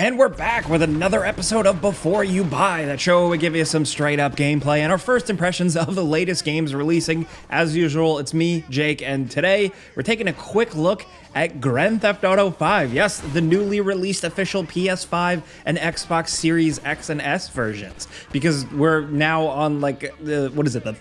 And we're back with another episode of Before You Buy, that show where we give you some straight up gameplay and our first impressions of the latest games releasing. As usual, it's me, Jake, and today we're taking a quick look at Grand Theft Auto 5. Yes, the newly released official PS5 and Xbox Series X and S versions, because we're now on like the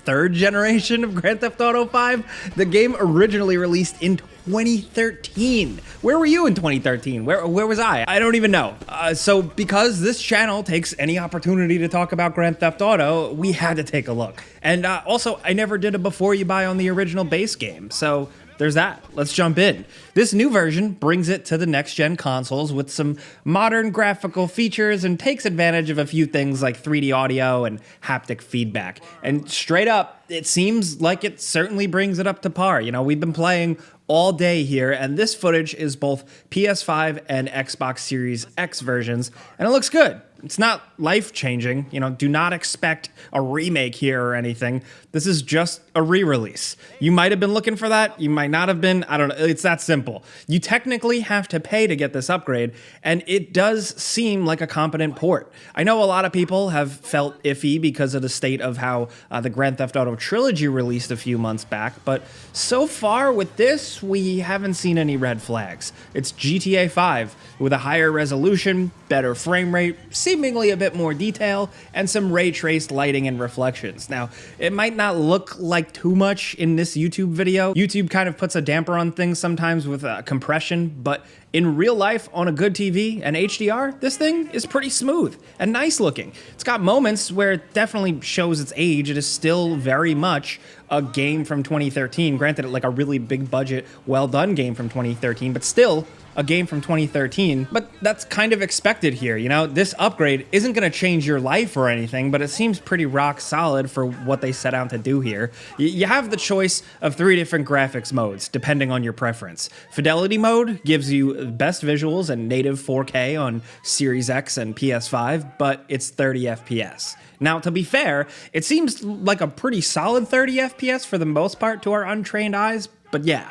third generation of Grand Theft Auto 5. The game originally released in 2013. Where were you in 2013? Where was I? I don't even know. So because this channel takes any opportunity to talk about Grand Theft Auto, we had to take a look. And also, I never did a Before You Buy on the original base game, so there's that. Let's jump in. This new version brings it to the next-gen consoles with some modern graphical features and takes advantage of a few things like 3D audio and haptic feedback. And straight up, it seems like it certainly brings it up to par. You know, we've been playing all day here, and this footage is both PS5 and Xbox Series X versions, and it looks good. It's not life-changing, you know, do not expect a remake here or anything. This is just a re-release. You might have been looking for that, you might not have been, I don't know, it's that simple. You technically have to pay to get this upgrade, and it does seem like a competent port. I know a lot of people have felt iffy because of the state of how the Grand Theft Auto trilogy released a few months back, but so far with this, we haven't seen any red flags. It's GTA 5 with a higher resolution, better frame rate, seemingly a bit more detail, and some ray-traced lighting and reflections. Now, it might not look like too much in this YouTube video. YouTube kind of puts a damper on things sometimes with compression, but in real life, on a good TV and HDR, this thing is pretty smooth and nice looking. It's got moments where it definitely shows its age. It is still very much a game from 2013. Granted, like a really big budget, well done game from 2013, but still a game from 2013, but that's kind of expected here, you know? This upgrade isn't gonna change your life or anything, but it seems pretty rock solid for what they set out to do here. You have the choice of 3 different graphics modes, depending on your preference. Fidelity mode gives you best visuals and native 4K on Series X and PS5, but it's 30 FPS. Now, to be fair, it seems like a pretty solid 30 FPS for the most part to our untrained eyes, but yeah.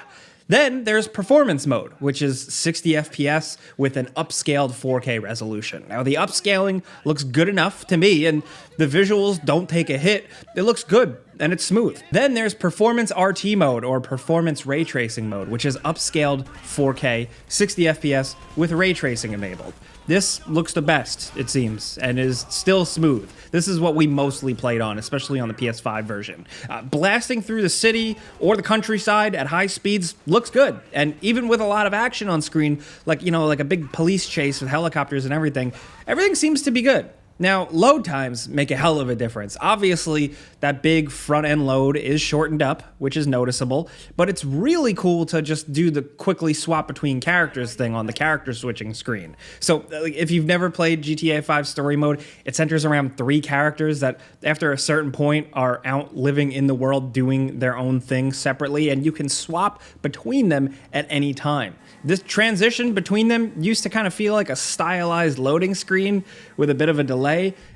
Then there's performance mode, which is 60 FPS with an upscaled 4K resolution. Now, the upscaling looks good enough to me, and the visuals don't take a hit. It looks good, and it's smooth. Then there's performance RT mode, or performance ray tracing mode, which is upscaled 4K, 60 FPS with ray tracing enabled. This looks the best, it seems, and is still smooth. This is what we mostly played on, especially on the PS5 version. Blasting through the city or the countryside at high speeds looks good, and even with a lot of action on screen, like, you know, like a big police chase with helicopters and everything seems to be good. Now, load times make a hell of a difference. Obviously, that big front-end load is shortened up, which is noticeable, but it's really cool to just do the quickly swap between characters thing on the character switching screen. So, if you've never played GTA 5 story mode, it centers around 3 characters that, after a certain point, are out living in the world doing their own thing separately, and you can swap between them at any time. This transition between them used to kind of feel like a stylized loading screen with a bit of a delay.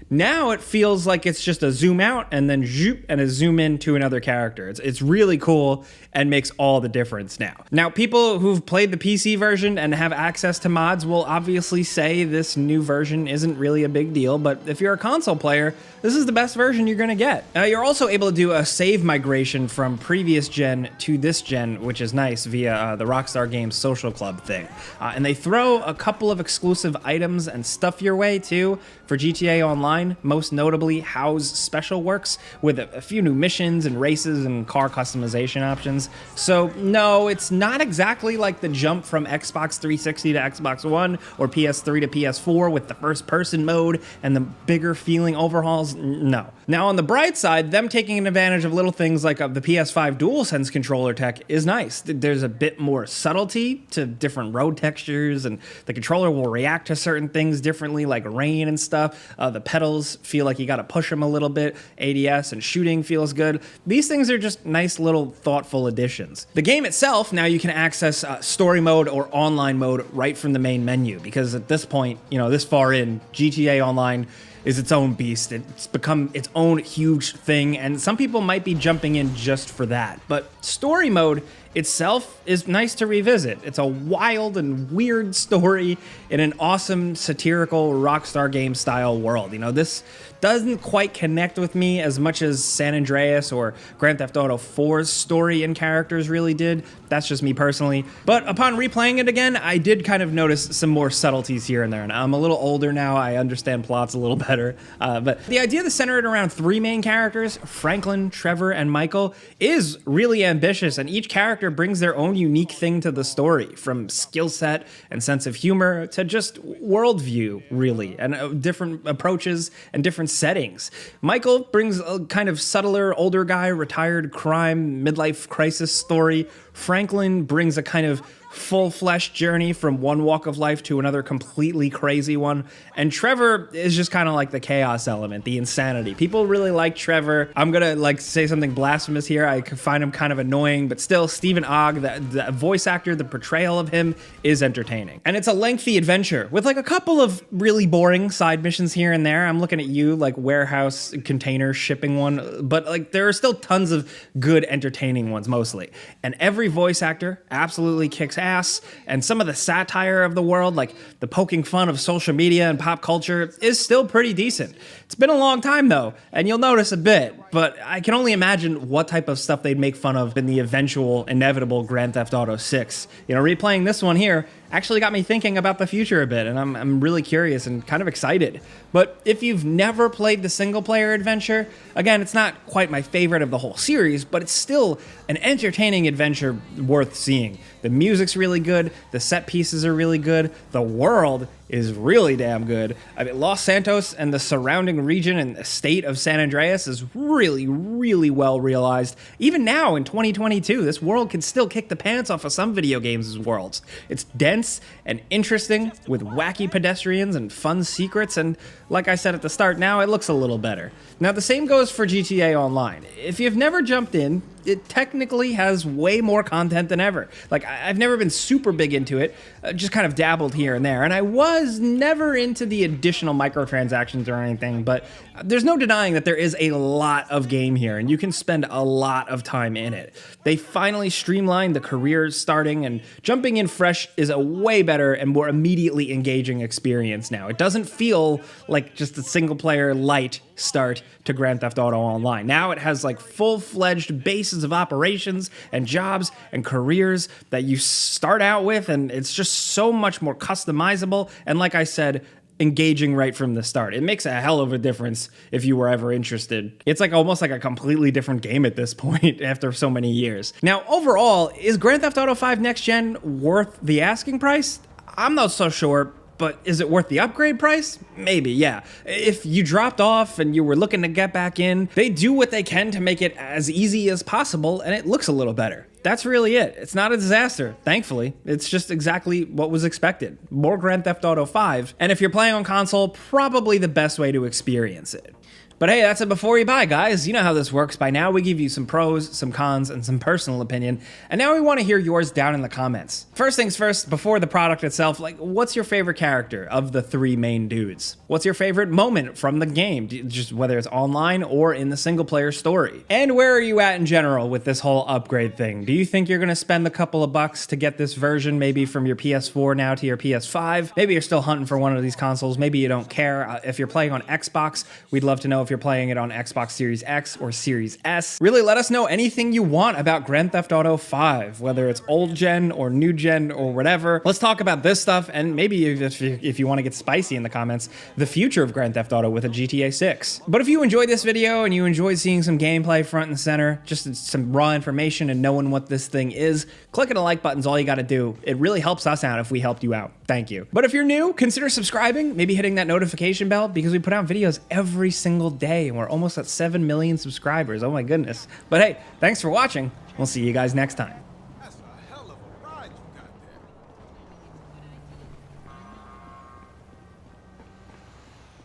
Now it feels like it's just a zoom out and then zoop and a zoom in to another character. It's really cool and makes all the difference now. Now, people who've played the PC version and have access to mods will obviously say this new version isn't really a big deal, but if you're a console player, this is the best version you're gonna get. You're also able to do a save migration from previous gen to this gen, which is nice, via the Rockstar Games Social Club thing. And they throw a couple of exclusive items and stuff your way too for GTA Online, most notably How's Special Works, with a few new missions and races and car customization options. So no, it's not exactly like the jump from Xbox 360 to Xbox One or PS3 to PS4 with the first person mode and the bigger feeling overhauls, no. Now, on the bright side, them taking advantage of little things like the PS5 DualSense controller tech is nice. There's a bit more subtlety to different road textures, and the controller will react to certain things differently, like rain and stuff. The pedals feel like you gotta push them a little bit. ADS and shooting feels good. These things are just nice little thoughtful additions. The game itself, now you can access story mode or online mode right from the main menu, because at this point, you know, this far in, GTA Online is its own beast. It's become its own huge thing, and some people might be jumping in just for that. But story mode itself is nice to revisit. It's a wild and weird story in an awesome satirical Rockstar game style world. You know, this doesn't quite connect with me as much as San Andreas or Grand Theft Auto 4's story and characters really did. That's just me personally. But upon replaying it again, I did kind of notice some more subtleties here and there. And I'm a little older now, I understand plots a little better. But the idea to center it around three main characters, Franklin, Trevor, and Michael, is really ambitious, and each character brings their own unique thing to the story, from skill set and sense of humor to just worldview, really, and different approaches and different settings. Michael brings a kind of subtler, older guy, retired crime, midlife crisis story. Franklin brings a kind of full-fleshed journey from one walk of life to another completely crazy one. And Trevor is just kind of like the chaos element, the insanity. People really like Trevor. I'm gonna say something blasphemous here. I find him kind of annoying, but still, Stephen Ogg, the voice actor, the portrayal of him is entertaining. And it's a lengthy adventure with like a couple of really boring side missions here and there. I'm looking at you, like warehouse container shipping one, but like there are still tons of good entertaining ones mostly. And every voice actor absolutely kicks ass, and some of the satire of the world, like the poking fun of social media and pop culture, is still pretty decent. It's been a long time though, and you'll notice a bit, but I can only imagine what type of stuff they'd make fun of in the eventual, inevitable Grand Theft Auto 6. You know, replaying this one here actually got me thinking about the future a bit, and I'm really curious and kind of excited. But if you've never played the single-player adventure, again, it's not quite my favorite of the whole series, but it's still an entertaining adventure worth seeing. The music's really good, the set pieces are really good, the world is really damn good. I mean, Los Santos and the surrounding region and the state of San Andreas is really, really well realized. Even now in 2022, this world can still kick the pants off of some video games' worlds. It's dense and interesting with wacky pedestrians and fun secrets, and like I said at the start, now it looks a little better. Now, the same goes for GTA Online. If you've never jumped in, it technically has way more content than ever. Like, I've never been super big into it, just kind of dabbled here and there, and I was never into the additional microtransactions or anything, but there's no denying that there is a lot of game here, and you can spend a lot of time in it. They finally streamlined the career starting, and jumping in fresh is a way better and more immediately engaging experience now. It doesn't feel like just a single-player light start to Grand Theft Auto Online. Now it has like full-fledged bases of operations and jobs and careers that you start out with, and it's just so much more customizable and, like I said, engaging right from the start. It makes a hell of a difference if you were ever interested. It's like almost like a completely different game at this point after so many years. Now, overall, is Grand Theft Auto 5 Next Gen worth the asking price? I'm not so sure. But is it worth the upgrade price? Maybe, yeah. If you dropped off and you were looking to get back in, they do what they can to make it as easy as possible, and it looks a little better. That's really it. It's not a disaster, thankfully. It's just exactly what was expected. More Grand Theft Auto 5, and if you're playing on console, probably the best way to experience it. But hey, that's it before you buy, guys. You know how this works by now. We give you some pros, some cons, and some personal opinion. And now we want to hear yours down in the comments. First things first, before the product itself, like, what's your favorite character of the three main dudes? What's your favorite moment from the game? Just whether it's online or in the single player story. And where are you at in general with this whole upgrade thing? Do you think you're going to spend a couple of bucks to get this version, maybe from your PS4 now to your PS5? Maybe you're still hunting for one of these consoles. Maybe you don't care. If you're playing on Xbox, we'd love to know if you're playing it on Xbox Series X or Series S. Really, let us know anything you want about Grand Theft Auto 5, whether it's old gen or new gen or whatever. Let's talk about this stuff, and maybe if you want to get spicy in the comments, the future of Grand Theft Auto with a GTA 6. But if you enjoyed this video and you enjoyed seeing some gameplay front and center, just some raw information and knowing what this thing is, clicking the like button's all you gotta do. It really helps us out if we helped you out. Thank you. But if you're new, consider subscribing, maybe hitting that notification bell, because we put out videos every single day, and we're almost at 7 million subscribers. Oh my goodness. But hey, thanks for watching. We'll see you guys next time. That's a hell of a ride you got there.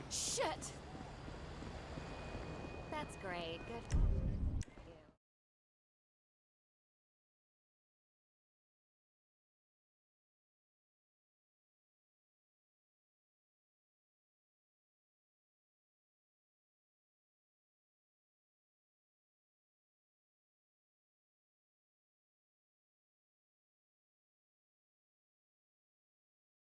Shit! That's great. Good.